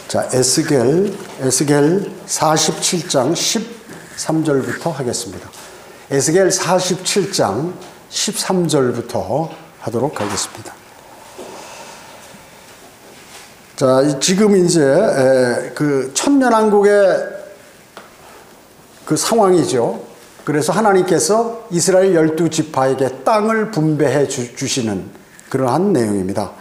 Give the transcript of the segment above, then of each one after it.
자, 에스겔 47장 13절부터 하겠습니다. 에스겔 47장 13절부터 하도록 하겠습니다. 자, 지금 이제 그 천년왕국의 그 상황이죠. 그래서 하나님께서 이스라엘 12지파에게 땅을 분배해 주시는 그러한 내용입니다.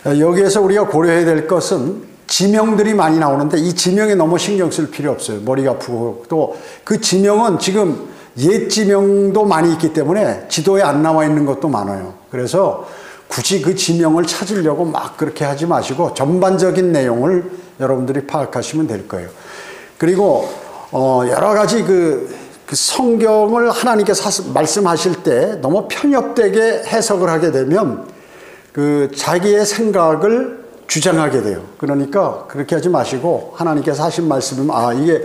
여기에서 우리가 고려해야 될 것은 지명들이 많이 나오는데 이 지명에 너무 신경 쓸 필요 없어요. 머리가 아프고 또 그 지명은 지금 옛 지명도 많이 있기 때문에 지도에 안 나와 있는 것도 많아요. 그래서 굳이 그 지명을 찾으려고 막 그렇게 하지 마시고 전반적인 내용을 여러분들이 파악하시면 될 거예요. 그리고 여러 가지 그 성경을 하나님께서 말씀하실 때 너무 편협되게 해석을 하게 되면 그 자기의 생각을 주장하게 돼요. 그러니까 그렇게 하지 마시고 하나님께서 하신 말씀이면 이게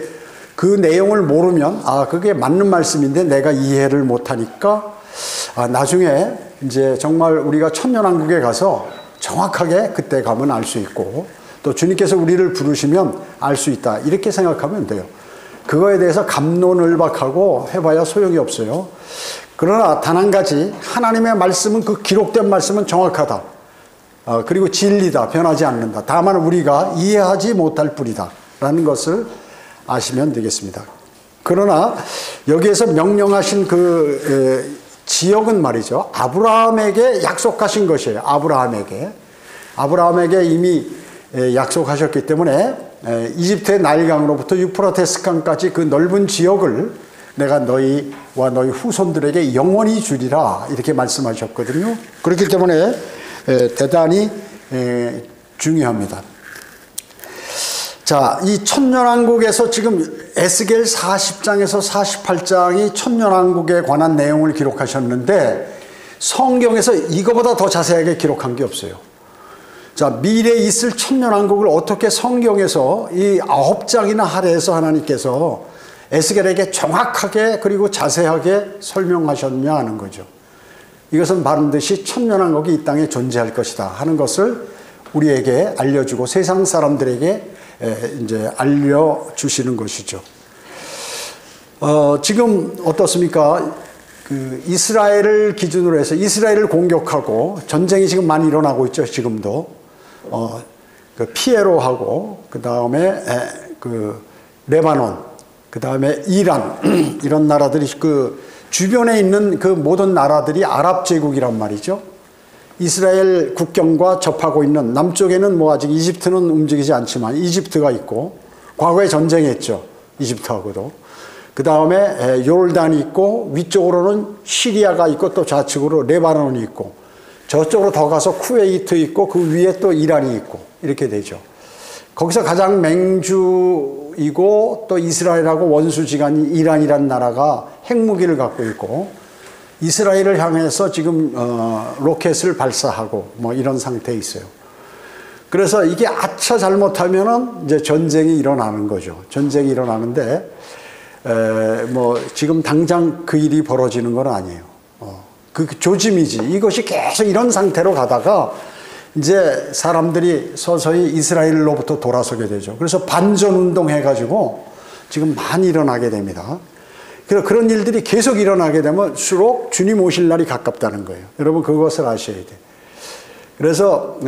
그 내용을 모르면 그게 맞는 말씀인데 내가 이해를 못하니까 나중에 이제 정말 우리가 천년왕국에 가서 정확하게 그때 가면 알 수 있고 또 주님께서 우리를 부르시면 알 수 있다. 이렇게 생각하면 돼요. 그거에 대해서 갑론을박하고 해봐야 소용이 없어요. 그러나 단 한 가지, 하나님의 말씀은 그 기록된 말씀은 정확하다. 그리고 진리다. 변하지 않는다. 다만 우리가 이해하지 못할 뿐이다. 라는 것을 아시면 되겠습니다. 그러나 여기에서 명령하신 그 지역은 말이죠. 아브라함에게 약속하신 것이에요. 아브라함에게 이미 약속하셨기 때문에 이집트의 나일강으로부터 유프라테스강까지 그 넓은 지역을 내가 너희와 너희 후손들에게 영원히 주리라 이렇게 말씀하셨거든요. 그렇기 때문에 대단히 중요합니다. 자, 이 천년왕국에서 지금 에스겔 40장에서 48장이 천년왕국에 관한 내용을 기록하셨는데 성경에서 이거보다 더 자세하게 기록한 게 없어요. 자, 미래에 있을 천년왕국을 어떻게 성경에서 이 9장이나 할애해서 하나님께서 에스겔에게 정확하게 그리고 자세하게 설명하셨냐 하는 거죠. 이것은 반드시 천년왕국이 이 땅에 존재할 것이다 하는 것을 우리에게 알려주고 세상 사람들에게 이제 알려주시는 것이죠. 지금 어떻습니까? 그 이스라엘을 기준으로 해서 이스라엘을 공격하고 전쟁이 지금 많이 일어나고 있죠. 지금도 그 피에로하고 그 다음에 그 레바논, 그 다음에 이란 이런 나라들이 그 주변에 있는 그 모든 나라들이 아랍 제국이란 말이죠. 이스라엘 국경과 접하고 있는 남쪽에는 뭐 아직 이집트는 움직이지 않지만 이집트가 있고 과거에 전쟁했죠. 이집트하고도. 그 다음에 요르단이 있고 위쪽으로는 시리아가 있고 또 좌측으로 레바논이 있고 저쪽으로 더 가서 쿠웨이트 있고 그 위에 또 이란이 있고 이렇게 되죠. 거기서 가장 맹주이고 또 이스라엘하고 원수지간이 이란이라는 나라가 핵무기를 갖고 있고 이스라엘을 향해서 지금 로켓을 발사하고 뭐 이런 상태에 있어요. 그래서 이게 아차 잘못하면은 이제 전쟁이 일어나는 거죠. 전쟁이 일어나는데 뭐 지금 당장 그 일이 벌어지는 건 아니에요. 그 조짐이지. 이것이 계속 이런 상태로 가다가 이제 사람들이 서서히 이스라엘로부터 돌아서게 되죠. 그래서 반전운동 해가지고 지금 많이 일어나게 됩니다. 그래서 그런 일들이 계속 일어나게 되면수록 주님 오실 날이 가깝다는 거예요. 여러분 그것을 아셔야 돼요. 그래서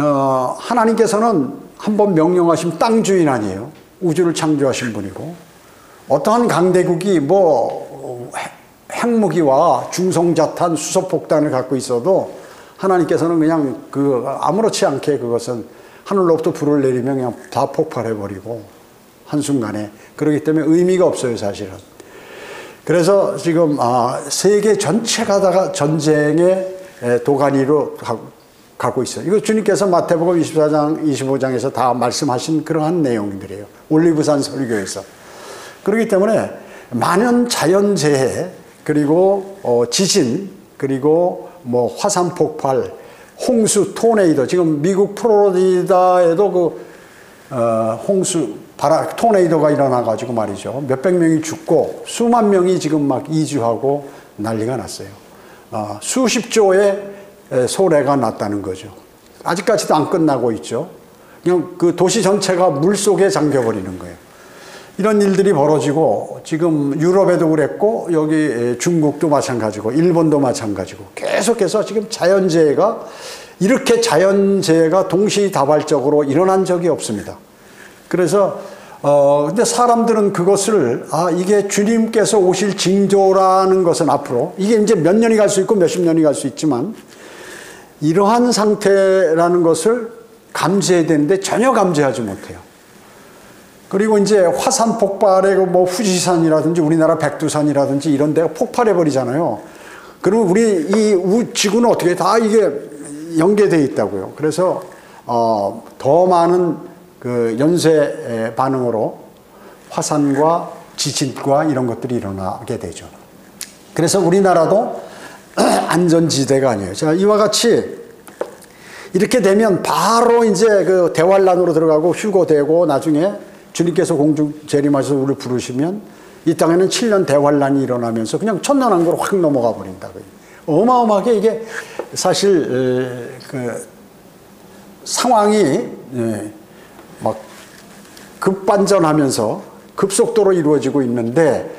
하나님께서는 한번 명령하신 땅 주인 아니에요. 우주를 창조하신 분이고 어떠한 강대국이 뭐 핵무기와 중성자탄 수소폭탄을 갖고 있어도 하나님께서는 그냥 아무렇지 않게 그것은 하늘로부터 불을 내리면 그냥 다 폭발해버리고 한순간에. 그렇기 때문에 의미가 없어요, 사실은. 그래서 지금 세계 전체가 다가 전쟁의 도가니로 가고 있어요. 이거 주님께서 마태복음 24장, 25장에서 다 말씀하신 그러한 내용들이에요. 올리브산 설교에서. 그렇기 때문에 많은 자연재해, 그리고 지진, 그리고 뭐 화산 폭발, 홍수, 토네이도. 지금 미국 플로리다에도 홍수, 토네이도가 일어나가지고 말이죠. 몇백 명이 죽고 수만 명이 지금 막 이주하고 난리가 났어요. 수십 조의 소래가 났다는 거죠. 아직까지도 안 끝나고 있죠. 그냥 그 도시 전체가 물 속에 잠겨버리는 거예요. 이런 일들이 벌어지고 지금 유럽에도 그랬고 여기 중국도 마찬가지고 일본도 마찬가지고 계속해서 지금 자연재해가 이렇게 자연재해가 동시다발적으로 일어난 적이 없습니다. 그래서 근데 사람들은 그것을 이게 주님께서 오실 징조라는 것은 앞으로 이게 이제 몇 년이 갈 수 있고 몇십 년이 갈 수 있지만 이러한 상태라는 것을 감지해야 되는데 전혀 감지하지 못해요. 그리고 이제 화산 폭발에 뭐 후지산이라든지 우리나라 백두산이라든지 이런 데가 폭발해 버리잖아요. 그러면 우리 이 지구는 어떻게 다 이게 연계되어 있다고요. 그래서 더 많은 그 연쇄 반응으로 화산과 지진과 이런 것들이 일어나게 되죠. 그래서 우리나라도 안전지대가 아니에요. 자, 이와 같이 이렇게 되면 바로 이제 그 대환란으로 들어가고 휴거되고 나중에 주님께서 공중 재림하셔서 우리를 부르시면 이 땅에는 7년 대환란이 일어나면서 그냥 천년왕국으로 확 넘어가 버린다. 어마어마하게 이게 사실 그 상황이 막 급반전하면서 급속도로 이루어지고 있는데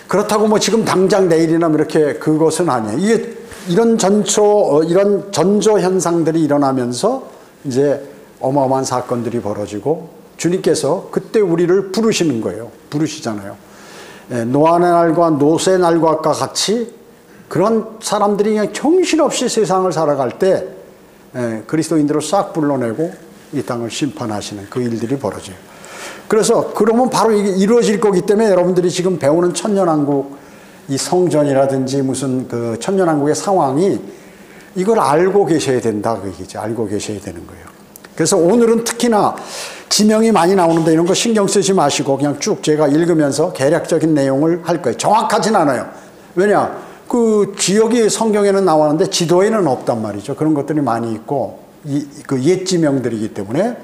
그렇다고 뭐 지금 당장 내일이나 이렇게 그것은 아니에요. 이게 이런 이런 전조 현상들이 일어나면서 이제 어마어마한 사건들이 벌어지고 주님께서 그때 우리를 부르시는 거예요. 부르시잖아요. 노아의 날과 노새의 날과 같이 그런 사람들이 그냥 정신없이 세상을 살아갈 때 그리스도인들을 싹 불러내고 이 땅을 심판하시는 그 일들이 벌어져요. 그래서 그러면 바로 이게 이루어질 거기 때문에 여러분들이 지금 배우는 천년왕국 이 성전이라든지 무슨 그 천년왕국의 상황이 이걸 알고 계셔야 된다 그 얘기죠. 알고 계셔야 되는 거예요. 그래서 오늘은 특히나 지명이 많이 나오는데 이런 거 신경 쓰지 마시고 그냥 쭉 제가 읽으면서 개략적인 내용을 할 거예요. 정확하진 않아요. 왜냐? 그 지역이 성경에는 나왔는데 지도에는 없단 말이죠. 그런 것들이 많이 있고 그 옛 지명들이기 때문에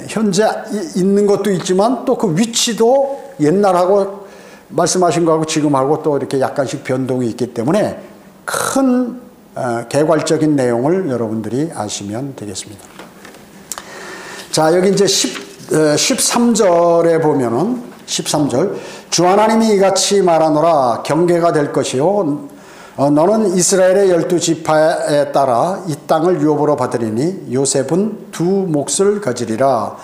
현재 있는 것도 있지만 또 그 위치도 옛날하고 말씀하신 거하고 지금하고 또 이렇게 약간씩 변동이 있기 때문에 큰 개괄적인 내용을 여러분들이 아시면 되겠습니다. 자, 여기 이제 13절에 보면은 13절 주 하나님이 이같이 말하노라 경계가 될 것이요 너는 이스라엘의 12지파에 따라 이 땅을 유업으로 받으리니 요셉은 두 몫을 가지리라.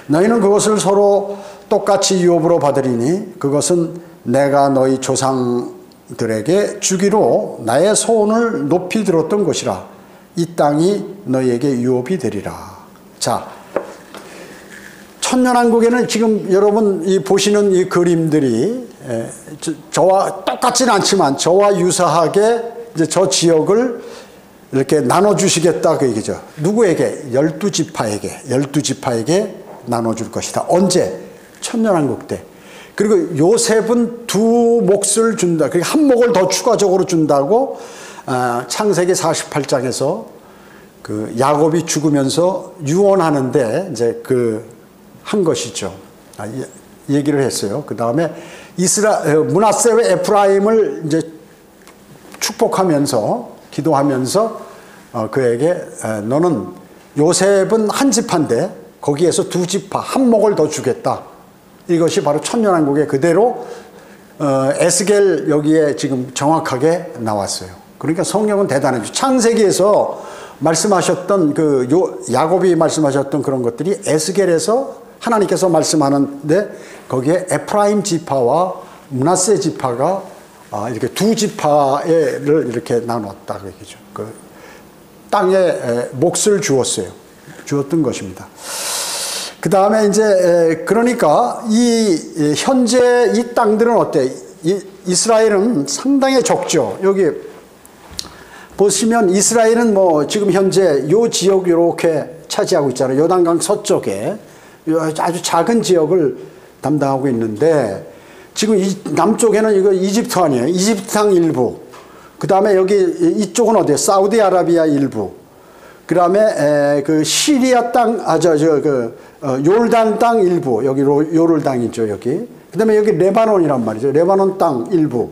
너희는 그것을 서로 똑같이 유업으로 받으리니 그것은 내가 너희 조상들에게 주기로 나의 소원을 높이 들었던 것이라. 이 땅이 너희에게 유업이 되리라. 자, 천년왕국에는 지금 여러분 보시는 이 그림들이 저와 똑같지는 않지만 저와 유사하게 이제 저 지역을 이렇게 나눠주시겠다 그 얘기죠. 누구에게? 12지파에게 나눠줄 것이다. 언제? 천년왕국 때. 그리고 요셉은 두 몫을 준다. 그리고 한 몫을 더 추가적으로 준다고 창세기 48장에서 그 야곱이 죽으면서 유언하는데 이제 한 것이죠. 얘기를 했어요. 그 다음에 므낫세와 에프라임을 이제 축복하면서 기도하면서 그에게 너는 요셉은 한 지파인데 거기에서 두 지파 한 몫을 더 주겠다. 이것이 바로 천년왕국에 그대로 에스겔 여기에 지금 정확하게 나왔어요. 그러니까 성경은 대단하죠. 창세기에서 말씀하셨던 야곱이 말씀하셨던 그런 것들이 에스겔에서 하나님께서 말씀하는데 거기에 에프라임 지파와 므낫세 지파가 이렇게 두 지파를 이렇게 나눴다 그 얘기죠. 그 땅에 몫을 주었던 것입니다. 그 다음에 이제 그러니까 이 현재 이 땅들은 어때? 이스라엘은 상당히 적죠. 여기 보시면 이스라엘은 뭐 지금 현재 요 지역 이렇게 차지하고 있잖아요. 요단강 서쪽에 아주 작은 지역을 담당하고 있는데 지금 이 남쪽에는 이거 이집트 아니에요. 이집트 땅 일부. 그 다음에 여기 이쪽은 어디예요? 사우디아라비아 일부. 그 다음에 그 시리아 땅, 요르단 땅 일부. 여기 요르단이죠, 여기. 그 다음에 여기 레바논이란 말이죠. 레바논 땅 일부.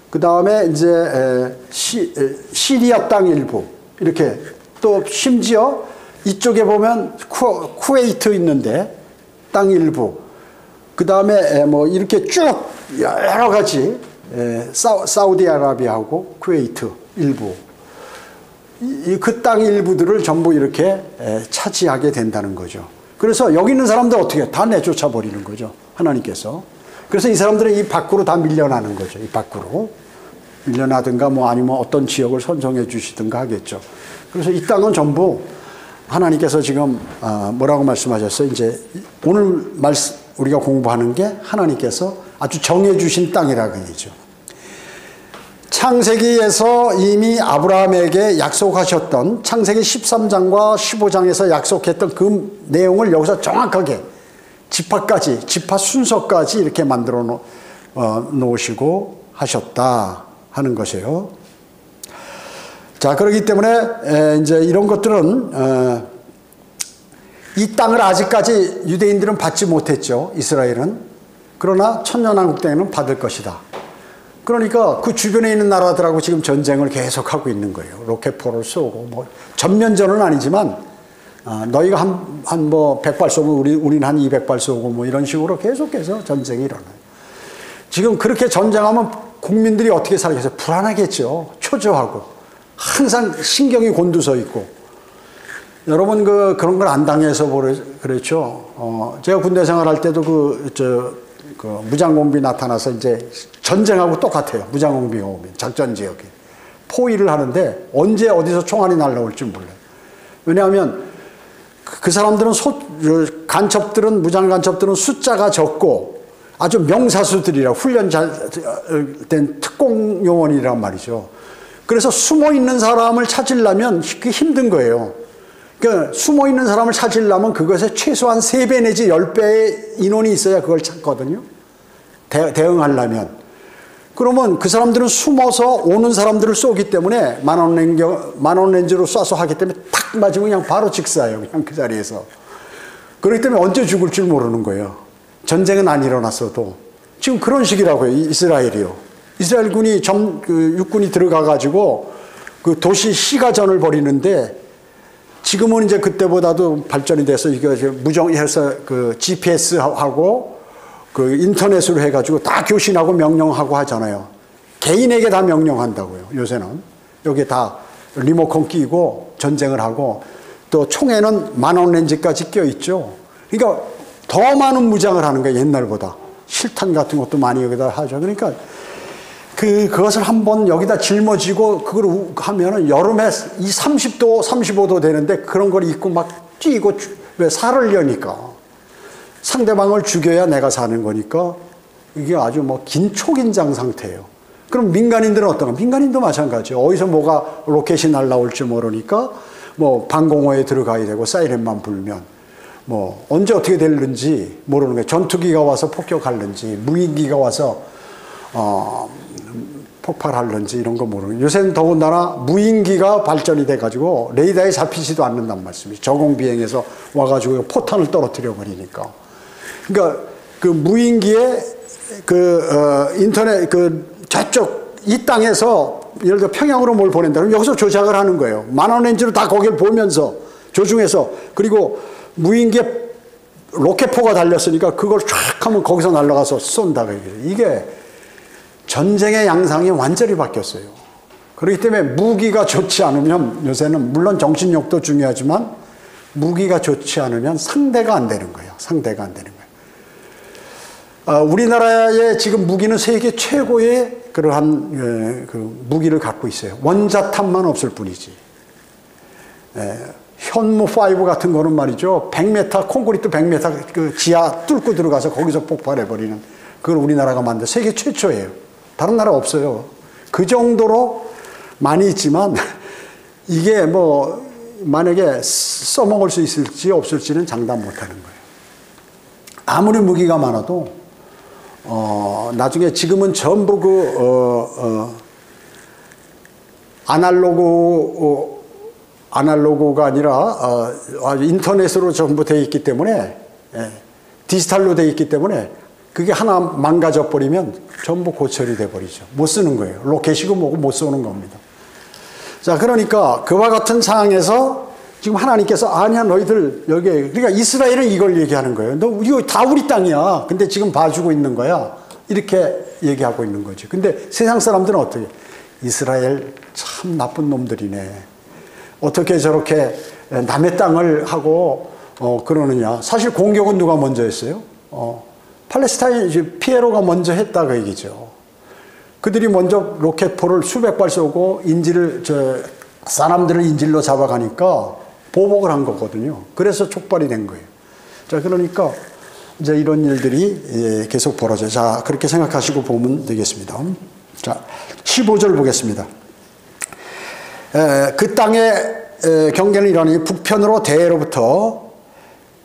그 다음에 이제 시리아 땅 일부. 이렇게 또 심지어 이쪽에 보면 쿠웨이트 있는데 땅 일부, 그 다음에 뭐 이렇게 쭉 여러 가지 사우디아라비아하고 쿠웨이트 일부, 그 땅 일부들을 전부 이렇게 차지하게 된다는 거죠. 그래서 여기 있는 사람들 어떻게 다 내쫓아 버리는 거죠, 하나님께서. 그래서 이 사람들은 이 밖으로 다 밀려나는 거죠. 이 밖으로 밀려나든가 뭐 아니면 어떤 지역을 선정해 주시든가 하겠죠. 그래서 이 땅은 전부 하나님께서 지금 뭐라고 말씀하셨어요? 이제 오늘 우리가 공부하는 게 하나님께서 아주 정해 주신 땅이라 그 얘기죠. 창세기에서 이미 아브라함에게 약속하셨던 창세기 13장과 15장에서 약속했던 그 내용을 여기서 정확하게 지파까지, 지파 순서까지 이렇게 만들어 놓으시고 하셨다 하는 것이에요. 자, 그렇기 때문에 이제 이런 것들은 이 땅을 아직까지 유대인들은 받지 못했죠, 이스라엘은. 그러나 천년왕국 때에는 받을 것이다. 그러니까 그 주변에 있는 나라들하고 지금 전쟁을 계속하고 있는 거예요. 로켓포를 쏘고, 뭐 전면전은 아니지만 너희가 한 뭐 100발 쏘면 우리는 한 200발 쏘고 뭐 이런 식으로 계속해서 전쟁이 일어나요. 지금 그렇게 전쟁하면 국민들이 어떻게 살겠어요? 불안하겠죠. 초조하고 항상 신경이 곤두서 있고. 여러분 그런 걸 안 당해서 그렇죠. 제가 군대 생활할 때도 그 무장공비 나타나서 이제 전쟁하고 똑같아요. 무장공비가 오면 작전 지역에 포위를 하는데 언제 어디서 총알이 날라올지 몰라요. 왜냐하면 그 사람들은 간첩들은, 무장 간첩들은 숫자가 적고 아주 명사수들이라 훈련 잘 된 특공 요원이란 말이죠. 그래서 숨어 있는 사람을 찾으려면 그게 힘든 거예요. 그러니까 숨어 있는 사람을 찾으려면 그것에 최소한 3배 내지 10배의 인원이 있어야 그걸 찾거든요. 대응하려면. 그러면 그 사람들은 숨어서 오는 사람들을 쏘기 때문에 만원 렌즈로 쏴서 하기 때문에 탁 맞으면 그냥 바로 직사예요. 그냥 그 자리에서. 그렇기 때문에 언제 죽을 줄 모르는 거예요. 전쟁은 안 일어났어도. 지금 그런 식이라고요, 이스라엘이요. 이스라엘군이 육군이 들어가가지고 그 도시 시가전을 벌이는데 지금은 이제 그때보다도 발전이 돼서 이거 무정해서 그 GPS하고 그 인터넷으로 해가지고 다 교신하고 명령하고 하잖아요. 개인에게 다 명령한다고요, 요새는. 여기에 다 리모컨 끼고 전쟁을 하고 또 총에는 만원 렌즈까지 껴있죠. 그러니까 더 많은 무장을 하는 거예요, 옛날보다. 실탄 같은 것도 많이 여기다 하죠. 그러니까 그것을 한번 여기다 짊어지고 그걸 하면은 여름에 30도, 35도 되는데 그런 걸 입고 막 뛰고, 왜 살을 여니까. 상대방을 죽여야 내가 사는 거니까 이게 아주 뭐 긴초긴장 상태예요. 그럼 민간인들은 어떤가? 민간인도 마찬가지예요. 어디서 뭐가 로켓이 날라올지 모르니까 뭐 방공호에 들어가야 되고 사이렌만 불면 뭐 언제 어떻게 될는지 모르는 거예요. 전투기가 와서 폭격할는지 무인기가 와서 폭발할는지 이런 거 모르는 거예요. 요새는 더군다나 무인기가 발전이 돼가지고 레이더에 잡히지도 않는단 말씀이죠. 저공비행에서 와가지고 포탄을 떨어뜨려 버리니까. 그러니까 그 무인기에 인터넷 저쪽 이 땅에서 예를 들어 평양으로 뭘 보낸다 그러면 여기서 조작을 하는 거예요. 만원 렌즈로 다 거기를 보면서 조중해서, 그리고 무인기에 로켓포가 달렸으니까 그걸 쫙 하면 거기서 날아가서 쏜다. 이게 전쟁의 양상이 완전히 바뀌었어요. 그렇기 때문에 무기가 좋지 않으면 요새는 물론 정신력도 중요하지만 무기가 좋지 않으면 상대가 안 되는 거예요. 상대가 안 되는 거예요. 우리나라의 지금 무기는 세계 최고의 그러한 무기를 갖고 있어요. 원자탄만 없을 뿐이지. 현무5 같은 거는 말이죠. 100m, 콘크리트 100m 그 지하 뚫고 들어가서 거기서 폭발해버리는, 그걸 우리나라가 만든 세계 최초예요. 다른 나라 없어요. 그 정도로 많이 있지만 이게 뭐 만약에 써먹을 수 있을지 없을지는 장담 못하는 거예요. 아무리 무기가 많아도 나중에 지금은 전부 아날로그가 아니라 인터넷으로 전부 되어 있기 때문에, 디지털로 되어 있기 때문에 그게 하나 망가져 버리면 전부 고철이 돼 버리죠. 못 쓰는 거예요. 로켓이고 뭐고 못 쏘는 겁니다. 자, 그러니까 그와 같은 상황에서 지금 하나님께서 아니야 너희들 여기 그러니까 이스라엘은 이걸 얘기하는 거예요. 너 이거 다 우리 땅이야. 근데 지금 봐주고 있는 거야. 이렇게 얘기하고 있는 거지. 근데 세상 사람들은 어떻게? 이스라엘 참 나쁜 놈들이네. 어떻게 저렇게 남의 땅을 하고 그러느냐. 사실 공격은 누가 먼저 했어요? 팔레스타인 피에로가 먼저 했다 그 얘기죠. 그들이 먼저 로켓포를 수백 발 쏘고 사람들을 인질로 잡아가니까 보복을 한 거거든요. 그래서 촉발이 된 거예요. 자, 그러니까 이제 이런 일들이 계속 벌어져요. 자, 그렇게 생각하시고 보면 되겠습니다. 자, 15절 보겠습니다. 그 땅의 경계는 이러니 북편으로 대로부터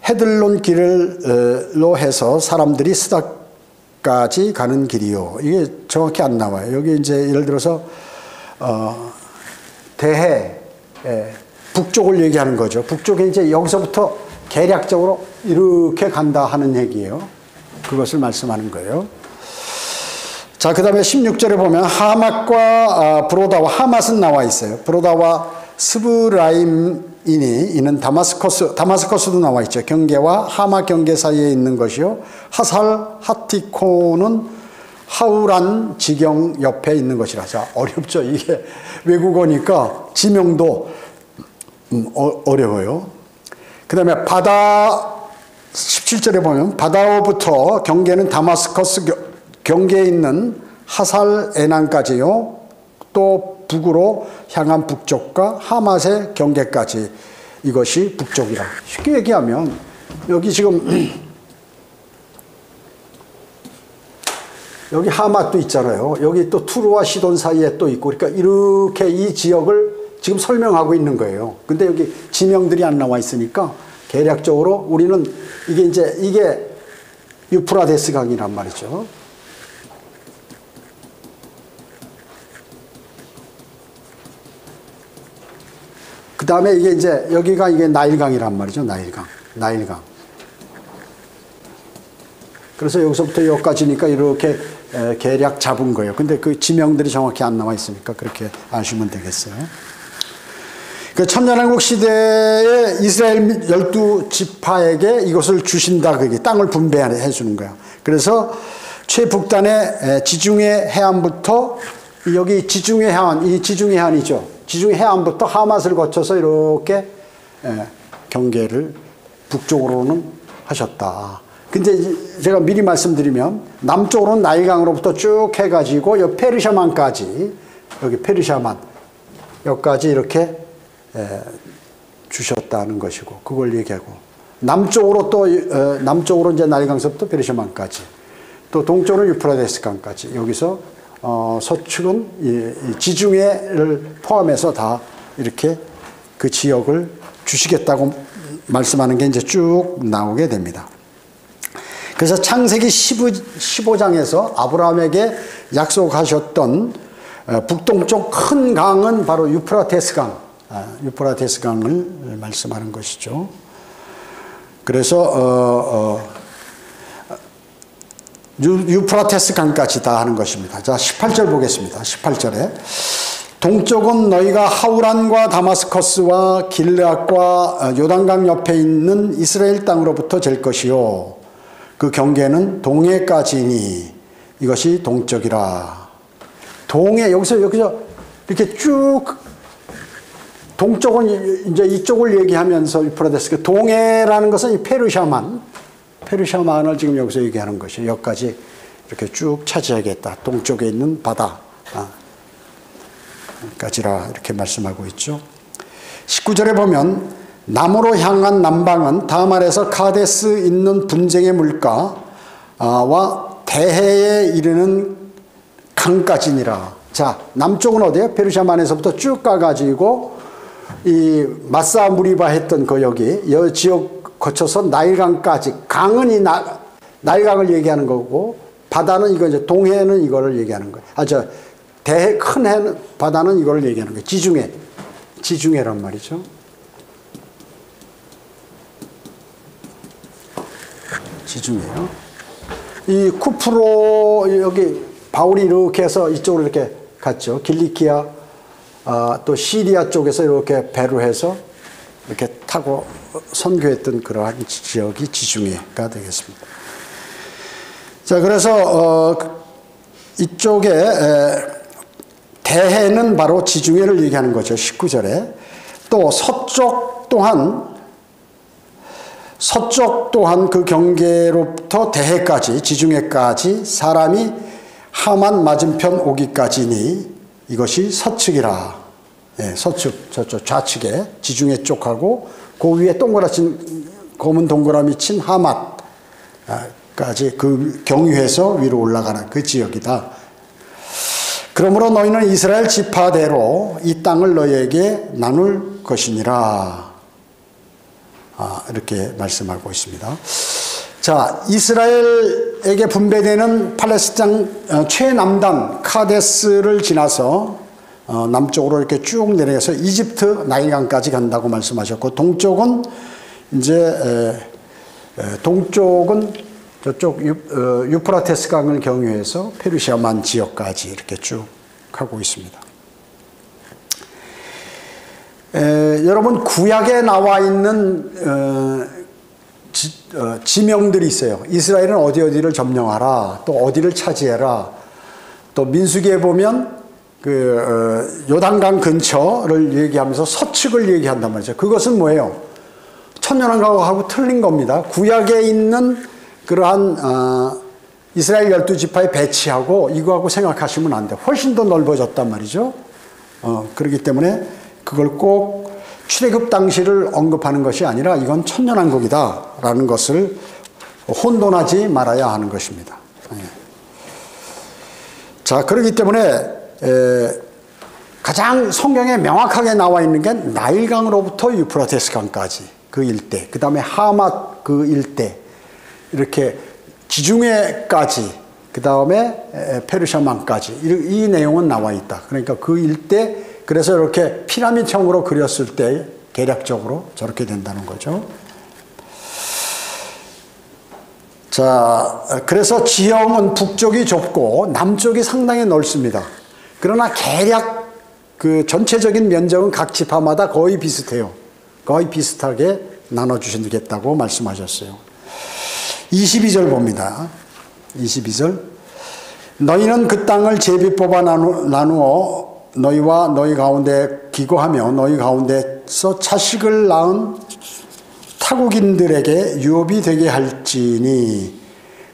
헤들론 길로 해서 사람들이 스닥까지 가는 길이요. 이게 정확히 안 나와요. 여기 이제 예를 들어서 대해 북쪽을 얘기하는 거죠. 북쪽에 이제 여기서부터 계략적으로 이렇게 간다 하는 얘기예요. 그것을 말씀하는 거예요. 자, 그 다음에 16절에 보면 하맛과 브로다와 하맛은 나와 있어요. 브로다와 스브라임이니 이는 다마스커스도 나와 있죠. 경계와 하맛 경계 사이에 있는 것이요. 하살 하티코는 하우란 지경 옆에 있는 것이라. 자, 어렵죠. 이게 외국어니까 지명도 어려워요. 그 다음에 바다 17절에 보면 바다로부터 경계는 다마스커스 경계에 있는 하살 에난까지요. 또 북으로 향한 북쪽과 하맛의 경계까지 이것이 북쪽이라. 쉽게 얘기하면 여기 지금 여기 하맛도 있잖아요. 여기 또 투르와 시돈 사이에 또 있고 그러니까 이렇게 이 지역을 지금 설명하고 있는 거예요. 근데 여기 지명들이 안 나와 있으니까 계략적으로 우리는 이게 유프라데스 강이란 말이죠. 그 다음에 이게 여기가 나일강이란 말이죠. 나일강. 그래서 여기서부터 여기까지니까 이렇게 계략 잡은 거예요. 근데 그 지명들이 정확히 안 나와 있으니까 그렇게 아시면 되겠어요. 그 천년왕국 시대에 이스라엘 12지파에게 이것을 주신다. 그게 땅을 분배해 주는 거야. 그래서 최북단의 지중해 해안부터 여기 지중해 해안, 이 지중해 해안이죠. 지중해 해안부터 하맛을 거쳐서 이렇게 경계를 북쪽으로는 하셨다. 근데 제가 미리 말씀드리면 남쪽으로는 나일강으로부터 쭉 해가지고 여 페르샤만까지 여기 페르샤만 여기까지 이렇게 주셨다는 것이고 그걸 얘기하고 남쪽으로 또 남쪽으로 이제 나일강서부터 페르샤만까지 또 동쪽으로 유프라데스 강까지 여기서 서측은 이 지중해를 포함해서 다 이렇게 그 지역을 주시겠다고 말씀하는 게 이제 쭉 나오게 됩니다. 그래서 창세기 15장에서 아브라함에게 약속하셨던 북동쪽 큰 강은 바로 유프라테스 강, 유프라테스 강을 말씀하는 것이죠. 그래서 유프라테스 강까지 다 하는 것입니다. 자, 18절 보겠습니다. 18절에 동쪽은 너희가 하우란과 다마스커스와 길르앗과 요단강 옆에 있는 이스라엘 땅으로부터 잴 것이요 그 경계는 동해까지니 이것이 동쪽이라. 동해 여기서 이렇게 쭉 동쪽은 이제 이쪽을 얘기하면서 유프라데스 동해라는 것은 이 페르샤만을 지금 여기서 얘기하는 것이에요. 여기까지 이렇게 쭉 차지하겠다. 동쪽에 있는 바다 까지라 이렇게 말씀하고 있죠. 19절에 보면 남으로 향한 남방은 다음 아래에서 카데스 있는 분쟁의 물가와 대해에 이르는 강까지니라. 자, 남쪽은 어디예요? 페르샤만에서부터 쭉 가가지고 이 마사 무리바 했던 그 여기 여 지역 거쳐서 나일강까지. 강은 이 나일강을 얘기하는 거고 바다는 이거 이제 동해는 이거를 얘기하는 거예요. 대해 큰 해는 바다는 이거를 얘기하는 거예요. 지중해란 말이죠. 지중해요. 이 쿠프로 여기 바울이 이렇게 해서 이쪽으로 이렇게 갔죠. 길리키아 또 시리아 쪽에서 이렇게 배로 해서 이렇게 타고 선교했던 그러한 지역이 지중해가 되겠습니다. 자, 그래서 이쪽에 대해는 바로 지중해를 얘기하는 거죠. 19절에. 또 서쪽 또한 그 경계로부터 대해까지, 지중해까지 사람이 하만 맞은편 오기까지니 이것이 서측이라. 예, 서측, 저쪽 좌측에 지중해 쪽하고 그 위에 검은 동그라미 친 하맛까지 그 경유해서 위로 올라가는 그 지역이다. 그러므로 너희는 이스라엘 지파대로 이 땅을 너희에게 나눌 것이니라. 이렇게 말씀하고 있습니다. 자, 이스라엘에게 분배되는 팔레스타인 최남단 카데스를 지나서 남쪽으로 이렇게 쭉 내려가서 이집트 나일강까지 간다고 말씀하셨고, 동쪽은 저쪽 유프라테스 강을 경유해서 페르시아만 지역까지 이렇게 쭉 하고 있습니다. 여러분, 구약에 나와 있는 지명들이 있어요. 이스라엘은 어디를 점령하라, 또 어디를 차지해라. 또 민수기에 보면 요단강 근처를 얘기하면서 서측을 얘기한단 말이죠. 그것은 뭐예요? 천년왕국하고 틀린 겁니다. 구약에 있는 그러한 이스라엘 12지파의 배치하고 이거하고 생각하시면 안 돼요. 훨씬 더 넓어졌단 말이죠. 그렇기 때문에 그걸 꼭 출애굽 당시를 언급하는 것이 아니라 이건 천년왕국이다라는 것을 혼돈하지 말아야 하는 것입니다. 자, 그렇기 때문에 가장 성경에 명확하게 나와 있는 게 나일강으로부터 유프라테스 강까지 그 일대, 그 다음에 하맛 그 일대, 이렇게 지중해까지, 그 다음에 페르시아만까지 이 내용은 나와 있다. 그러니까 그 일대, 그래서 이렇게 피라미드형으로 그렸을 때 계략적으로 저렇게 된다는 거죠. 자, 그래서 지형은 북쪽이 좁고 남쪽이 상당히 넓습니다. 그러나 계략 그 전체적인 면적은 각 지파마다 거의 비슷해요. 거의 비슷하게 나눠주시겠다고 말씀하셨어요. 22절 봅니다. 22절. 너희는 그 땅을 제비 뽑아 나누어 너희와 너희 가운데 기고하며 너희 가운데서 자식을 낳은 타국인들에게 유업이 되게 할지니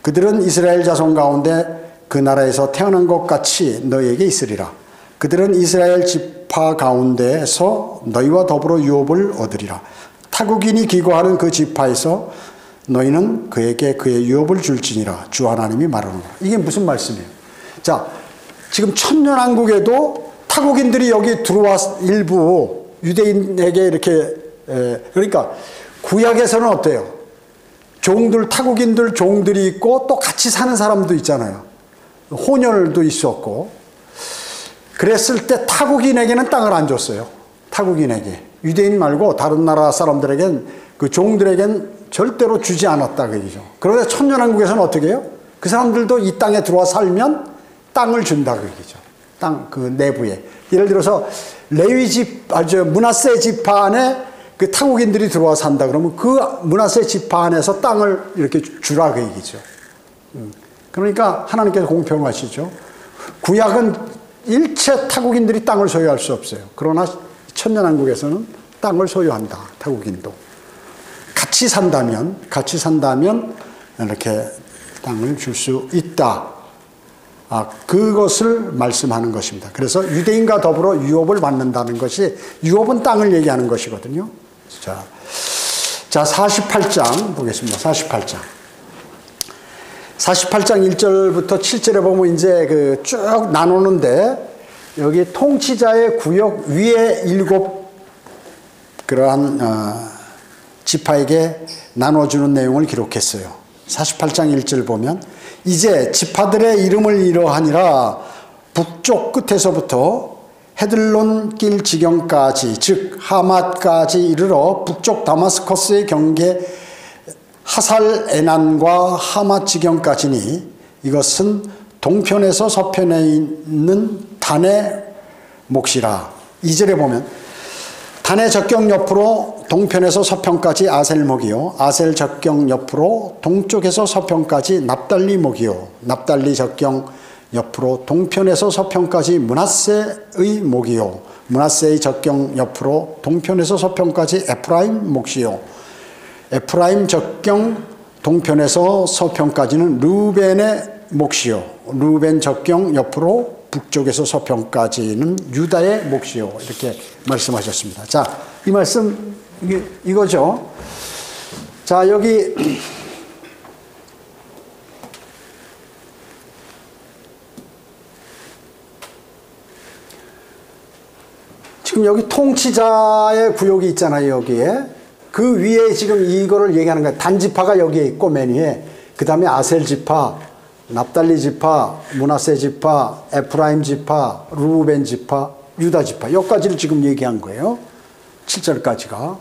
그들은 이스라엘 자손 가운데 그 나라에서 태어난 것 같이 너희에게 있으리라. 그들은 이스라엘 지파 가운데서 너희와 더불어 유업을 얻으리라. 타국인이 기고하는 그 지파에서 너희는 그에게 그의 유업을 줄지니라. 주 하나님이 말하는 거야. 이게 무슨 말씀이에요? 자, 지금 천년왕국에도 타국인들이 여기 들어와 일부 유대인에게 이렇게 그러니까 구약에서는 어때요? 타국인들 종들이 있고 또 같이 사는 사람도 있잖아요. 혼혈도 있었고. 그랬을 때 타국인에게는 땅을 안 줬어요. 타국인에게. 유대인 말고 다른 나라 사람들에겐 그 종들에겐 절대로 주지 않았다 그 얘기죠. 그런데 천년왕국에서는 어떻게 해요? 그 사람들도 이 땅에 들어와 살면 땅을 준다 그 얘기죠. 땅 그 내부에. 예를 들어서 므낫세 지파 안에 그 타국인들이 들어와 산다 그러면 그 므낫세 지파 안에서 땅을 이렇게 주라 그 얘기죠. 그러니까 하나님께서 공평하시죠. 구약은 일체 타국인들이 땅을 소유할 수 없어요. 그러나 천년왕국에서는 땅을 소유한다. 타국인도. 같이 산다면 이렇게 땅을 줄 수 있다. 그것을 말씀하는 것입니다. 그래서 유대인과 더불어 유업을 받는다는 것이, 유업은 땅을 얘기하는 것이거든요. 자, 48장 보겠습니다. 48장 1절부터 7절에 보면 이제 쭉 나누는데, 여기 통치자의 구역 위에 7 그러한 지파에게 나눠주는 내용을 기록했어요. 48장 1절 보면, 이제 지파들의 이름을 이러하니라. 북쪽 끝에서부터 헤들론 길 지경까지, 즉 하맛까지 이르러 북쪽 다마스커스의 경계 하살 에난과 하맛 지경까지니 이것은 동편에서 서편에 있는 단의 몫이라. 2절에 보면 단의 적경 옆으로 동편에서 서편까지 아셀 목이요 아셀 적경 옆으로 동쪽에서 서편까지 납달리 목이요 납달리 적경 옆으로 동편에서 서편까지 므낫세의 목이요 므낫세의 적경 옆으로 동편에서 서편까지 에프라임 몫이요 에프라임 적경 동편에서 서편까지는 르우벤의 몫이요 르우벤 적경 옆으로 북쪽에서 서편까지는 유다의 몫이요 이렇게 말씀하셨습니다. 자, 이 말씀 이거죠. 자, 여기 지금 여기 통치자의 구역이 있잖아요. 여기에 그 위에 지금 이거를 얘기하는 거예요. 단지파가 여기에 있고 맨 위에 그 다음에 아셀 지파, 납달리 지파, 므낫세 지파, 에프라임 지파, 르우벤 지파, 유다 지파 여기까지를 지금 얘기한 거예요. 7절까지가.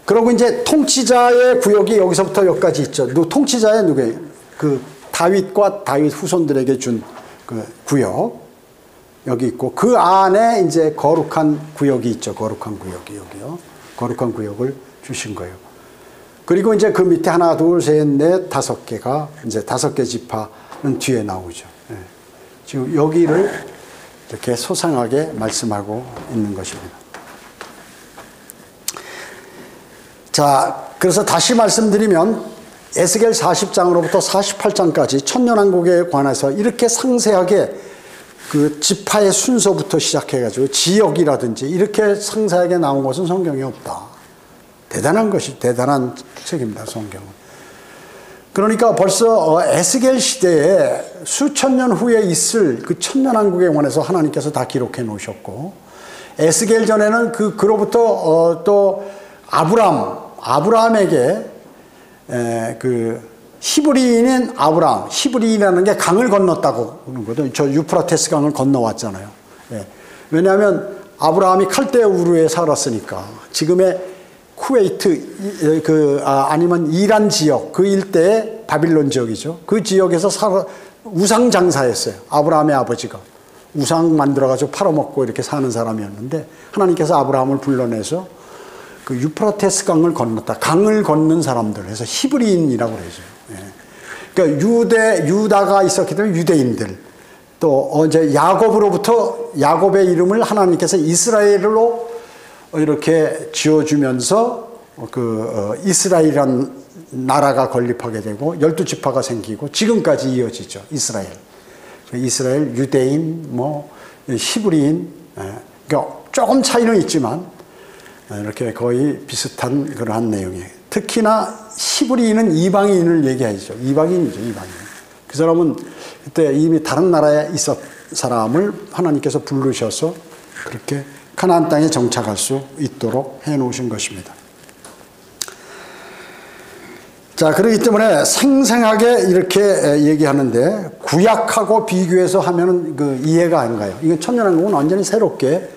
그리고 이제 통치자의 구역이 여기서부터 여기까지 있죠. 통치자의 누구예요? 그 다윗과 다윗 후손들에게 준 그 구역 여기 있고 그 안에 이제 거룩한 구역이 있죠. 거룩한 구역이 여기요. 거룩한 구역을 주신 거예요. 그리고 이제 그 밑에 하나, 둘, 셋, 넷, 5개가 이제 5개 지파는 뒤에 나오죠. 네. 지금 여기를 이렇게 소상하게 말씀하고 있는 것입니다. 자, 그래서 다시 말씀드리면 에스겔 40장으로부터 48장까지 천년왕국에 관해서 이렇게 상세하게 그 지파의 순서부터 시작해가지고 지역이라든지 이렇게 상세하게 나온 것은 성경에 없다. 대단한 것이 대단한 책입니다. 성경은. 그러니까 벌써 에스겔 시대에 수천 년 후에 있을 그 천년왕국에 관해서 하나님께서 다 기록해 놓으셨고 에스겔 전에는 그로부터 또 아브라함에게 그 히브리인인 아브라함, 히브리인이라는 게 강을 건넜다고 그러는 거거든요. 저 유프라테스 강을 건너왔잖아요. 예. 왜냐하면 아브라함이 칼데아 우르에 살았으니까 지금의 쿠웨이트 아니면 이란 지역 그 일대의 바빌론 지역이죠. 그 지역에서 우상 장사했어요. 아브라함의 아버지가 우상 만들어가지고 팔아먹고 이렇게 사는 사람이었는데 하나님께서 아브라함을 불러내서 그 유프라테스 강을 건넜다. 강을 걷는 사람들 해서 히브리인이라고 그러죠. 예. 그러니까 유다가 있었기 때문에 유대인들 또 이제 야곱의 이름을 하나님께서 이스라엘로 이렇게 지어주면서 이스라엘이란 나라가 건립하게 되고 12지파가 생기고 지금까지 이어지죠. 이스라엘, 유대인, 히브리인, 그러니까 조금 차이는 있지만 이렇게 거의 비슷한 그러한 내용이에요. 특히나 히브리인은 이방인을 얘기하죠. 이방인이죠, 이방인. 그 사람은 그때 이미 다른 나라에 있었 사람을 하나님께서 부르셔서 그렇게 가나안 땅에 정착할 수 있도록 해놓으신 것입니다. 자, 그렇기 때문에 생생하게 이렇게 얘기하는데 구약하고 비교해서 하면은 그 이해가 안 가요. 이건 천년왕국은 완전히 새롭게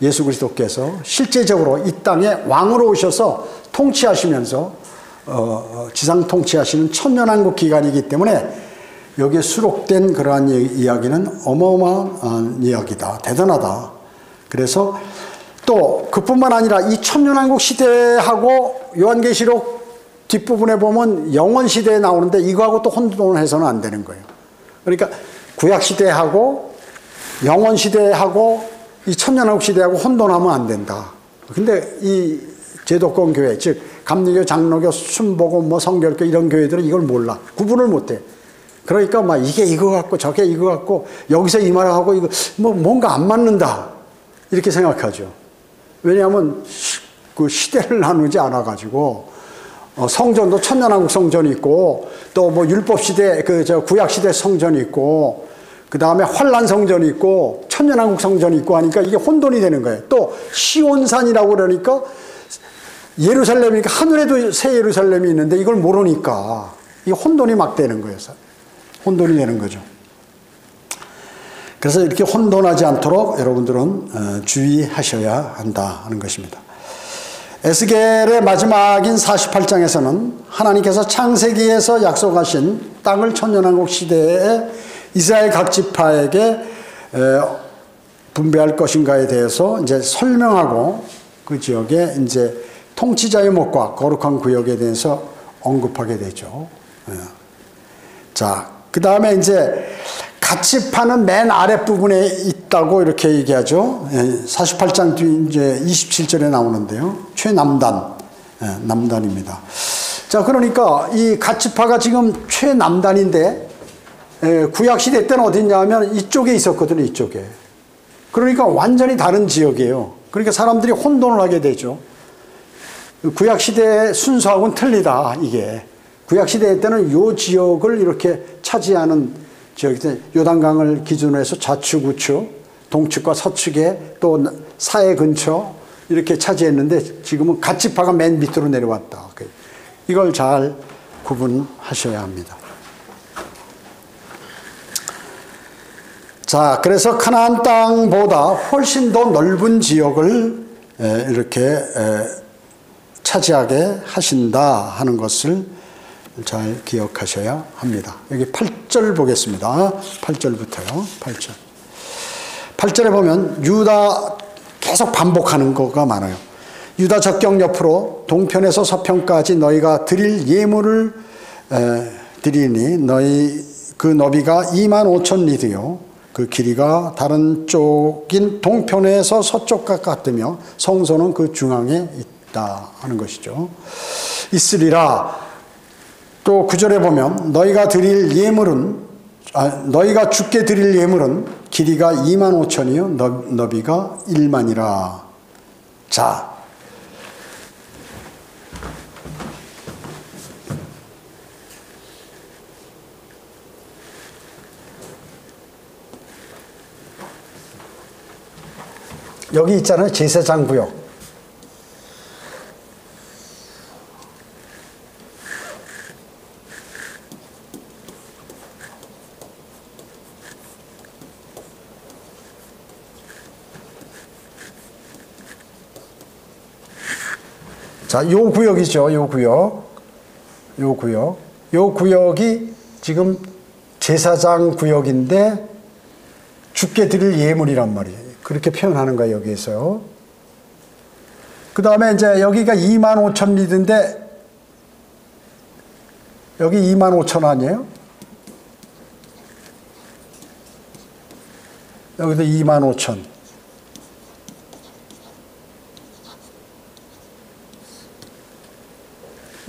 예수 그리스도께서 실제적으로 이 땅에 왕으로 오셔서 통치하시면서 지상 통치하시는 천년왕국 기간이기 때문에 여기에 수록된 그러한 이야기는 어마어마한 이야기다. 대단하다. 그래서 또 그뿐만 아니라 이 천년왕국 시대하고 요한계시록 뒷부분에 보면 영원시대에 나오는데 이거하고 또 혼돈을 해서는 안 되는 거예요. 그러니까 구약시대하고 영원시대하고 이 천년왕국 시대하고 혼돈하면 안 된다. 근데 이 제도권 교회, 즉 감리교, 장로교, 순복음, 성결교 이런 교회들은 이걸 몰라. 구분을 못해. 그러니까 막 이게 이거 같고 저게 이거 같고 여기서 이 말하고 이거 뭔가 안 맞는다. 이렇게 생각하죠. 왜냐하면 그 시대를 나누지 않아가지고 성전도 천년왕국 성전이 있고 또 율법시대 구약시대 성전이 있고 그 다음에 환란 성전이 있고 천년왕국 성전이 있고 하니까 이게 혼돈이 되는 거예요. 또 시온산이라고 그러니까 예루살렘이니까 하늘에도 새 예루살렘이 있는데 이걸 모르니까 이 혼돈이 막 되는 거예요. 혼돈이 되는 거죠. 그래서 이렇게 혼돈하지 않도록 여러분들은 주의하셔야 한다 하는 것입니다. 에스겔의 마지막인 48장에서는 하나님께서 창세기에서 약속하신 땅을 천년왕국 시대에 이스라엘 각 지파에게 분배할 것인가에 대해서 이제 설명하고 그 지역에 이제 통치자의 목과 거룩한 구역에 대해서 언급하게 되죠. 자, 그 다음에 이제 가치파는 맨 아랫부분에 있다고 이렇게 얘기하죠. 48장 뒤 이제 27절에 나오는데요. 최남단, 남단입니다. 자, 그러니까 이 가치파가 지금 최남단인데 구약시대 때는 어디 있냐면 이쪽에 있었거든요. 이쪽에. 그러니까 완전히 다른 지역이에요. 그러니까 사람들이 혼돈을 하게 되죠. 구약시대의 순서하고는 틀리다, 이게. 구약시대 때는 요 지역을 이렇게 차지하는 지역이 요단강을 기준으로 해서 좌측, 우측, 동측과 서측에 또 사해 근처 이렇게 차지했는데 지금은 갓지파가 맨 밑으로 내려왔다. 이걸 잘 구분하셔야 합니다. 자, 그래서 가나안 땅보다 훨씬 더 넓은 지역을 이렇게 차지하게 하신다 하는 것을 잘 기억하셔야 합니다. 여기 8절 보겠습니다. 8절부터요. 8절. 8절에 보면 유다 계속 반복하는 거가 많아요. 유다 적경 옆으로 동편에서 서편까지 너희가 드릴 예물을 드리니 너희 그 너비가 25,000리드요. 그 길이가 다른 쪽인 동편에서 서쪽과 같으며 성소는 그 중앙에 있다 하는 것이죠. 있으리라. 또 9절에 보면 너희가 주께 드릴 예물은 길이가 25,000이요 너비가 1만이라. 자, 여기 있잖아요. 제사장 구역. 자, 요 구역이죠. 요 구역이 지금 제사장 구역인데 주께 드릴 예물이란 말이에요. 그렇게 표현하는 거예요, 여기에서요. 그 다음에 이제 여기가 25,000리드인데 여기 25,000 아니에요? 여기도 25,000.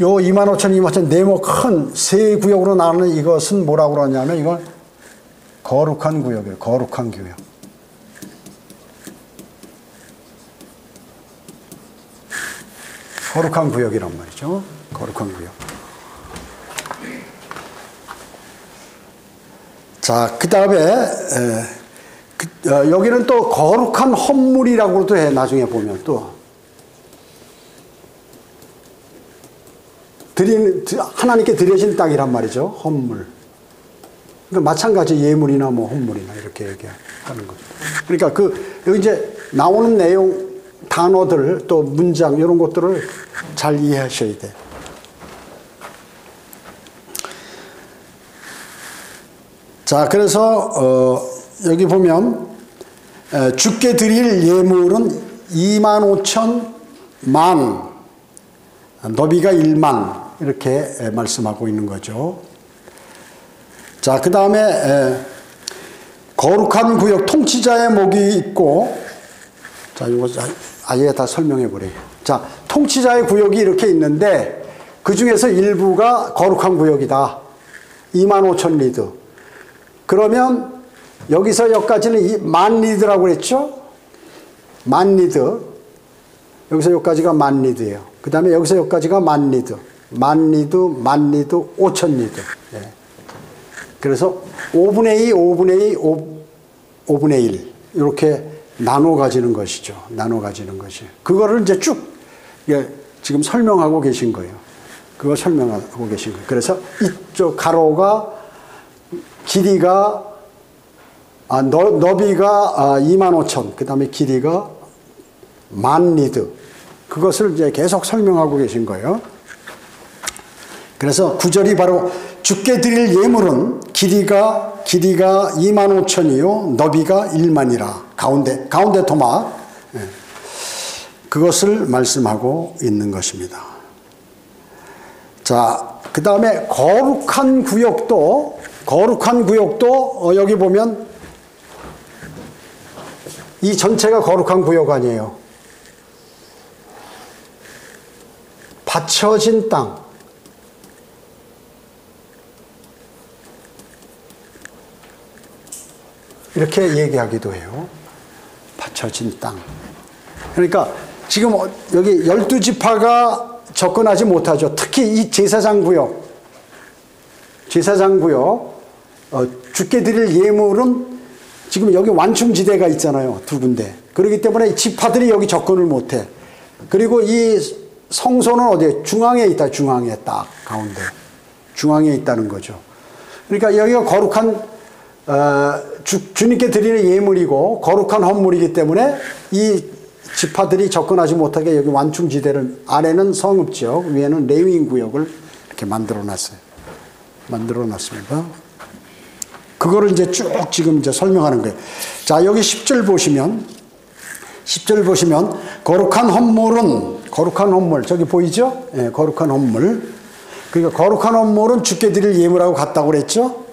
요 25,000 네모 큰 세 구역으로 나누는 이것은 뭐라고 그러냐면 이걸 거룩한 구역이에요. 거룩한 구역. 거룩한 구역이란 말이죠. 거룩한 구역. 자, 그 다음에 여기는 또 거룩한 헌물이라고도 해. 나중에 보면 또 하나님께 드려진 땅이란 말이죠. 헌물. 그러니까 마찬가지 예물이나 뭐 헌물이나 이렇게 얘기하는 거죠. 그러니까 여기 이제 나오는 내용, 단어들, 또 문장, 이런 것들을 잘 이해하셔야 돼. 자, 그래서, 여기 보면, 주께 드릴 예물은 25,000만, 너비가 1만, 이렇게 말씀하고 있는 거죠. 자, 그 다음에 거룩한 구역 통치자의 목이 있고, 자, 이거 아예 다 설명해 버려요. 자, 통치자의 구역이 이렇게 있는데 그 중에서 일부가 거룩한 구역이다. 25,000리드. 그러면 여기서 여기까지는 10,000리드라고 그랬죠? 10,000리드. 여기서 여기까지가 10,000리드예요. 그 다음에 여기서 여기까지가 10,000리드. 10,000리드, 5,000리드. 예. 그래서 5분의 2, 5분의 2, 5분의 1. 이렇게 나눠 가지는 것이죠. 나눠 가지는 것이. 그거를 이제 쭉 지금 설명하고 계신 거예요. 그거 설명하고 계신 거예요. 그래서 이쪽 가로가 길이가 너비가 25,000, 그 다음에 길이가 10,000리드. 그것을 이제 계속 설명하고 계신 거예요. 그래서 9절이 바로 주께 드릴 예물은 길이가 길이가 25,000이요 너비가 1만이라. 가운데 토막. 그것을 말씀하고 있는 것입니다. 자, 그 다음에 거룩한 구역도 여기 보면 이 전체가 거룩한 구역 아니에요. 바쳐진 땅. 이렇게 얘기하기도 해요. 바쳐진 땅. 그러니까 지금 여기 12지파가 접근하지 못하죠. 특히 이 제사장 구역, 주께 드릴 예물은 지금 여기 완충지대가 있잖아요. 두 군데. 그렇기 때문에 지파들이 여기 접근을 못해. 그리고 이 성소는 어디에? 중앙에 있다. 중앙에 딱 가운데. 중앙에 있다는 거죠. 그러니까 여기가 거룩한 주님께 드리는 예물이고 거룩한 헌물이기 때문에 이 지파들이 접근하지 못하게 여기 완충지대를, 아래는 성읍지역, 위에는 레위인 구역을 이렇게 만들어 놨습니다. 그거를 이제 쭉 지금 이제 설명하는 거예요. 자, 여기 10절 보시면 거룩한 헌물, 저기 보이죠? 예, 거룩한 헌물. 그러니까 거룩한 헌물은 주께 드릴 예물하고 같다고 그랬죠?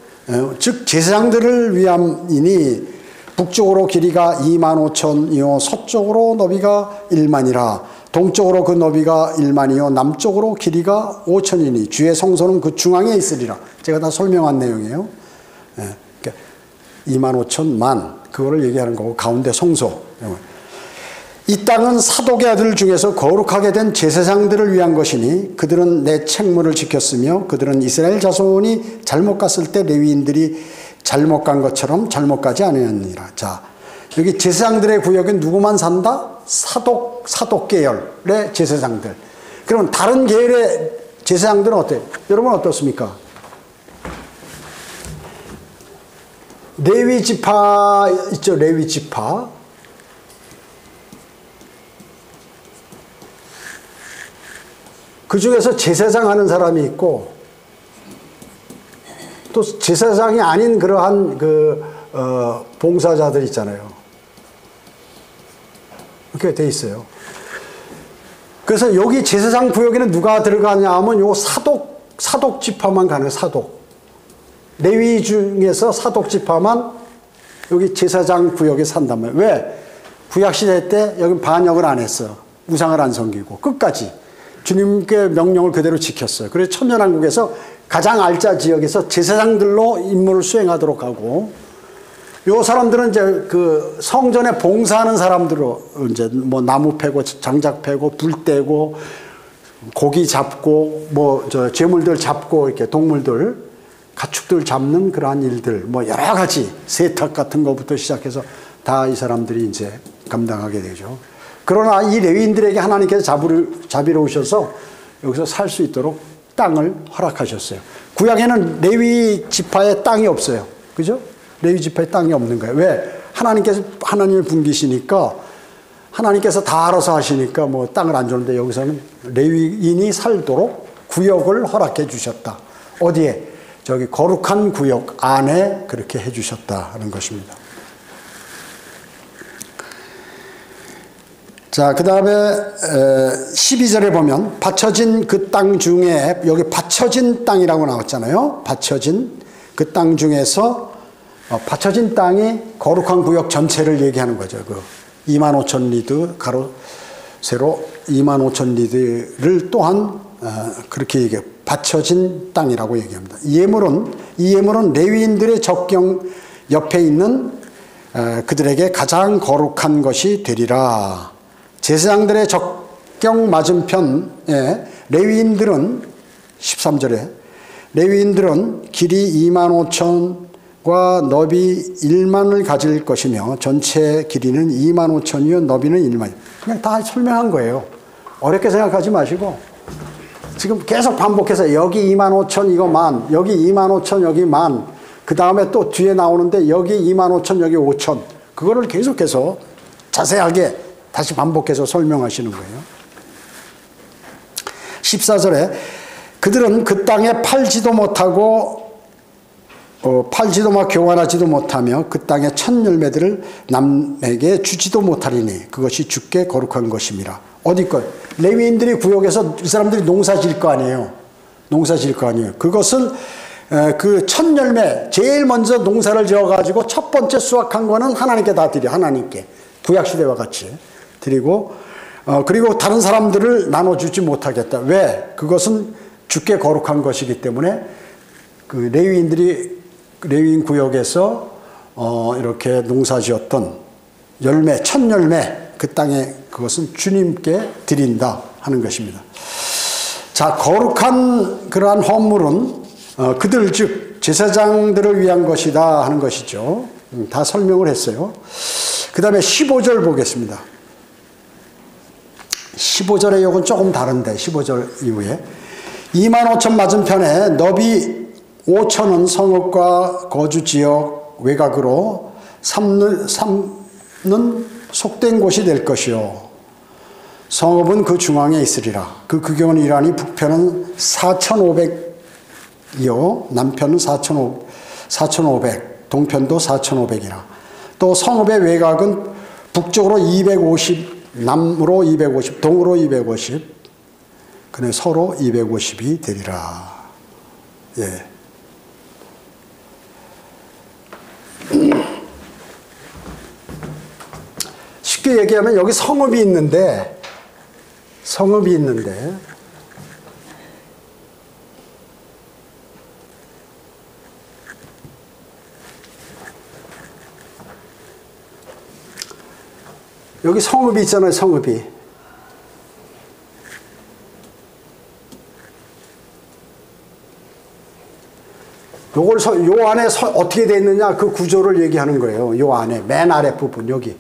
즉 제사장들을 위함이니 북쪽으로 길이가 25,000이요 서쪽으로 너비가 1만이라. 동쪽으로 그 너비가 1만이요 남쪽으로 길이가 5,000이니 주의 성소는 그 중앙에 있으리라. 제가 다 설명한 내용이에요. 예, 그러니까 25,000만 그거를 얘기하는 거고, 가운데 성소. 이 땅은 사독의 아들 중에서 거룩하게 된 제사장들을 위한 것이니 그들은 내 책무를 지켰으며 그들은 이스라엘 자손이 잘못 갔을 때 레위인들이 잘못 간 것처럼 잘못 가지 않았느니라. 자, 여기 제사장들의 구역에 누구만 산다? 사독 계열의 제사장들. 그러면 다른 계열의 제사장들은 어때요? 여러분 어떻습니까? 레위 지파 있죠? 레위 지파. 그 중에서 제사장 하는 사람이 있고, 또 제사장이 아닌 그러한 봉사자들 있잖아요. 그렇게 돼 있어요. 그래서 여기 제사장 구역에는 누가 들어가냐 하면 요 사독 지파만 가는, 사독. 레위 중에서 사독 지파만 여기 제사장 구역에 산단 말이에요. 왜? 구약시대 때 여기 반역을 안 했어. 우상을 안 섬기고 끝까지 주님께 명령을 그대로 지켰어요. 그래서 천년왕국에서 가장 알짜 지역에서 제사장들로 임무를 수행하도록 하고, 요 사람들은 이제 그 성전에 봉사하는 사람들로 이제 뭐 나무 패고 장작 패고 불 떼고 고기 잡고 뭐 저 재물들 잡고 이렇게 동물들 가축들 잡는 그러한 일들 뭐 여러 가지 세탁 같은 것부터 시작해서 다 이 사람들이 이제 감당하게 되죠. 그러나 이 레위인들에게 하나님께서 자비로우셔서 여기서 살 수 있도록 땅을 허락하셨어요. 구약에는 레위 지파에 땅이 없어요. 그죠? 레위 지파에 땅이 없는 거예요. 왜? 하나님을 분기시니까, 하나님께서 다 알아서 하시니까 뭐 땅을 안 주는데, 여기서는 레위인이 살도록 구역을 허락해 주셨다. 어디에? 저기 거룩한 구역 안에 그렇게 해 주셨다 하는 것입니다. 자, 그 다음에 12절에 보면 바쳐진 그 땅 중에, 여기 바쳐진 땅이라고 나왔잖아요. 바쳐진 그 땅 중에서 바쳐진 땅이 거룩한 구역 전체를 얘기하는 거죠. 그 25,000리드 가로 세로 25,000리드를 또한 그렇게 얘기해요. 바쳐진 땅이라고 얘기합니다. 이 예물은 레위인들의 적경 옆에 있는 그들에게 가장 거룩한 것이 되리라. 제사장들의 적경 맞은편에 레위인들은 13절에 레위인들은 길이 25,000과 너비 1만을 가질 것이며 전체 길이는 25,000이요 너비는 1만이요. 그냥 다 설명한 거예요. 어렵게 생각하지 마시고 지금 계속 반복해서 여기 25,000 이거 만, 여기 25,000 여기 만, 그 다음에 또 뒤에 나오는데 여기 25,000 여기 5,000, 그거를 계속해서 자세하게 다시 반복해서 설명하시는 거예요. 14절에 그들은 그 땅에 팔지도 못하고 팔지도 마 교환하지도 못하며 그 땅의 첫 열매들을 남에게 주지도 못하리니 그것이 주께 거룩한 것임이라. 어디 것? 레위인들이 구역에서 이 사람들이 농사 지을 거 아니에요. 농사 지을 거 아니에요. 그것을 그 첫 열매, 제일 먼저 농사를 지어가지고 첫 번째 수확한 거는 하나님께 다 드려. 하나님께. 구약시대와 같이 드리고, 그리고 다른 사람들을 나눠주지 못하겠다. 왜? 그것은 주께 거룩한 것이기 때문에 그 레위인 구역에서 이렇게 농사 지었던 열매, 첫 열매, 그 땅에 그것은 주님께 드린다 하는 것입니다. 자, 거룩한 그러한 헌물은 그들 즉 제사장들을 위한 것이다 하는 것이죠. 다 설명을 했어요. 그 다음에 15절 보겠습니다. 15절의 욕은 조금 다른데 15절 이후에 25,000 맞은편에 너비 5,000은 성읍과 거주지역 외곽으로 삼는 속된 곳이 될 것이요 성읍은 그 중앙에 있으리라. 그 규경은 이러하니 북편은 4,500이요 남편은 4,500 동편도 4,500이라. 또 성읍의 외곽은 북쪽으로 250 남으로 250 동으로 250 그네 서로 250이 되리라. 예. 쉽게 얘기하면 여기 성읍이 있는데 여기 성읍이 있잖아요. 성읍이 요걸 요 안에 어떻게 되어 있느냐 그 구조를 얘기하는 거예요. 요 안에 맨 아래 부분 여기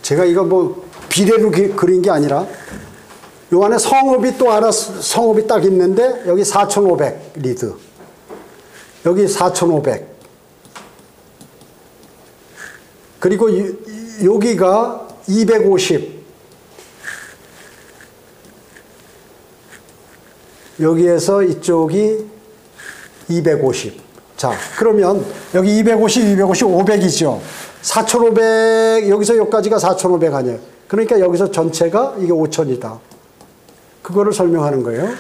제가 이거 뭐 비례로 그린 게 아니라 요 안에 성읍이 또 하나 성읍이 딱 있는데 여기 4,500 리드 여기 4,500 그리고 여기가 250 여기에서 이쪽이 250 자 그러면 여기 250, 250, 500이죠 4,500 여기서 여기까지가 4,500 아니에요. 그러니까 여기서 전체가 이게 5,000이다. 그거를 설명하는 거예요.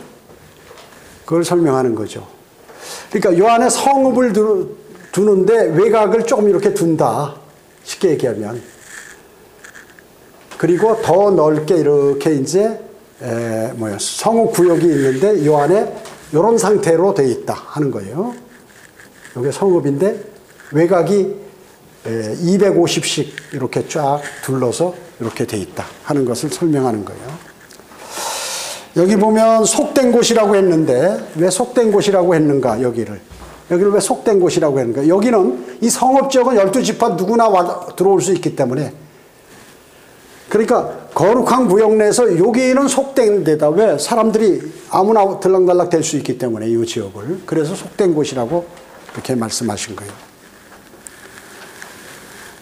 그걸 설명하는 거죠. 그러니까 요 안에 성읍을 두는데 외곽을 조금 이렇게 둔다. 쉽게 얘기하면. 그리고 더 넓게 이렇게 이제 성읍 구역이 있는데 요 안에 이런 상태로 돼 있다 하는 거예요. 이게 성읍인데 외곽이 250씩 이렇게 쫙 둘러서 이렇게 돼 있다 하는 것을 설명하는 거예요. 여기 보면 속된 곳이라고 했는데 왜 속된 곳이라고 했는가 여기를 왜 속된 곳이라고 했는가 여기는 이 성읍 지역은 12지파 누구나 들어올 수 있기 때문에 그러니까 거룩한 구역 내에서 여기는 속된 데다 왜 사람들이 아무나 들락날락 될 수 있기 때문에 이 지역을 그래서 속된 곳이라고 이렇게 말씀하신 거예요.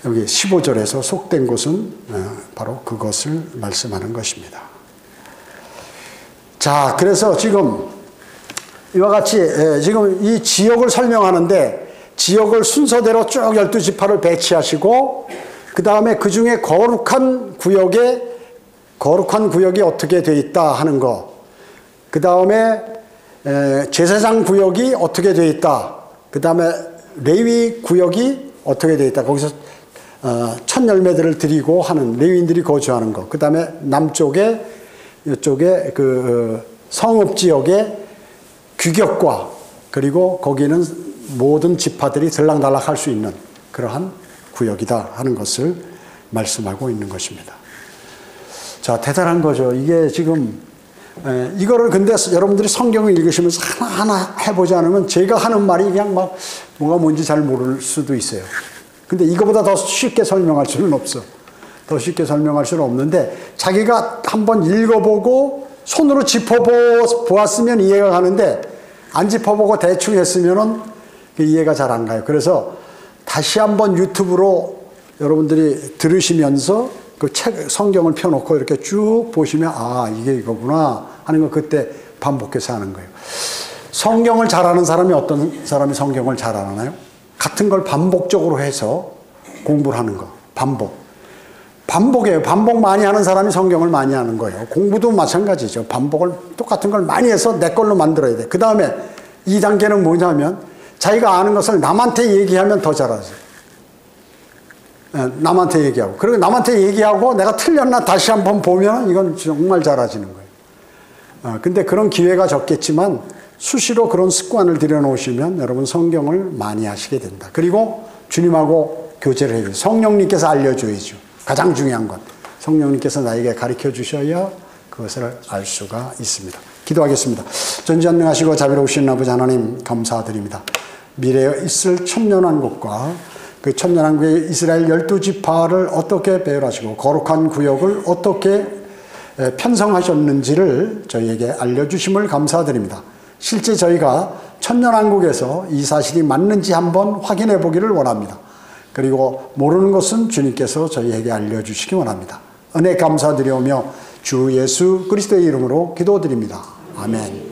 여기 15절에서 속된 곳은 바로 그것을 말씀하는 것입니다. 자, 그래서 지금 이와 같이 지금 이 지역을 설명하는데 지역을 순서대로 쭉 12지파를 배치하시고 그 다음에 그 중에 거룩한 구역이 어떻게 되어 있다 하는 거 그 다음에 제사장 구역이 어떻게 되어 있다 그 다음에 레위 구역이 어떻게 되어 있다 거기서 첫 열매들을 드리고 하는 레위인들이 거주하는 것. 그 다음에 남쪽에 이쪽에 그 성읍 지역의 규격과 그리고 거기는 모든 지파들이 들락날락 할 수 있는 그러한 구역이다 하는 것을 말씀하고 있는 것입니다. 자, 대단한 거죠. 이게 지금 이거를 근데 여러분들이 성경을 읽으시면서 하나하나 해보지 않으면 제가 하는 말이 그냥 막 뭐가 뭔지 잘 모를 수도 있어요. 근데 이거보다 더 쉽게 설명할 수는 없어. 더 쉽게 설명할 수는 없는데 자기가 한번 읽어보고 손으로 짚어보았으면 이해가 가는데 안 짚어보고 대충 했으면은 이해가 잘 안 가요. 그래서 다시 한번 유튜브로 여러분들이 들으시면서 그 책, 성경을 펴놓고 이렇게 쭉 보시면 아, 이게 이거구나 하는 거 그때 반복해서 하는 거예요. 성경을 잘하는 사람이 어떤 사람이 성경을 잘 알아나요? 같은 걸 반복적으로 해서 공부를 하는 거. 반복이에요. 반복 많이 하는 사람이 성경을 많이 하는 거예요. 공부도 마찬가지죠. 반복을 똑같은 걸 많이 해서 내 걸로 만들어야 돼. 그 다음에 2단계는 뭐냐면 자기가 아는 것을 남한테 얘기하면 더 잘하죠. 남한테 얘기하고. 그리고 남한테 얘기하고 내가 틀렸나 다시 한번 보면 이건 정말 잘하지는 거예요. 근데 그런 기회가 적겠지만 수시로 그런 습관을 들여놓으시면 여러분 성경을 많이 하시게 된다. 그리고 주님하고 교제를 해요. 성령님께서 알려줘야죠. 가장 중요한 건 성령님께서 나에게 가르쳐 주셔야 그것을 알 수가 있습니다. 기도하겠습니다. 전지전능하시고 자비로우신 아버지 하나님 감사드립니다. 미래에 있을 천년왕국과 그 천년왕국의 이스라엘 12지파를 어떻게 배열하시고 거룩한 구역을 어떻게 편성하셨는지를 저희에게 알려주심을 감사드립니다. 실제 저희가 천년왕국에서 이 사실이 맞는지 한번 확인해 보기를 원합니다. 그리고 모르는 것은 주님께서 저희에게 알려주시기 원합니다. 은혜 감사드리오며 주 예수 그리스도의 이름으로 기도드립니다. 아멘.